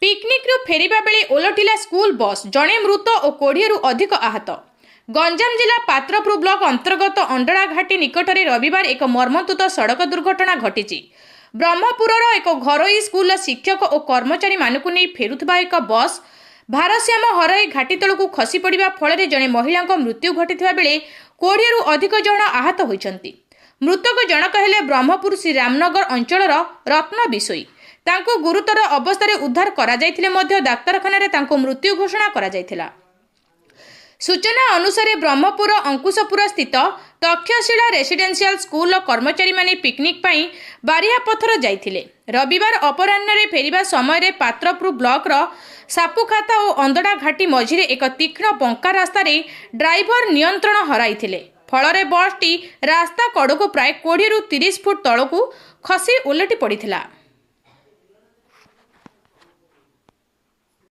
Picnic फेरिबा बेले ओलटिला school bus जड़े मृत और 20 रु अधिक आहत। गंजाम जिला पात्रपुर ब्लॉक अंतर्गत अंडड़ा घाटी निकट में रविवार एक मर्मन्तुद सड़क दुर्घटना घटी। ब्रह्मपुर एक घरोई स्कूल शिक्षक और कर्मचारी मानू नहीं फेरुवा एक बस भारसाम्य हरई घाटी तलू खसी पड़ा फल जड़े महिला मृत्यु घटी बेले 20 रु अधिक जन आहत होती। मृतक जनक हेले ब्रह्मपुर श्री रामनगर अंचल रत्न बिशोई। तांको गुरुतर अवस्था उद्धार करा जायथिले मध्य डाक्तरखाना रे तांको मृत्यु घोषणा करा जायथिला। सूचना अनुसार ब्रह्मपुर अंकुशपुर स्थित तक्षशिला रेसिडेंशियल स्कूल कर्मचारी माने पिकनिक पाई बारियापथर जाइथिले। रविवार अपराह्न रे फेरिबा समय रे पात्रपुर ब्लॉक रो सापुखाता और अंदड़ा घाटी मझिरे एक तीक्ष्ण बंका रास्ता रे ड्राइवर नियंत्रण हराइथिले। फलरे बसटी रास्ता कड़कू प्राय 20 रु 30 फुट तलकू खसी उलटी पड़िथिला।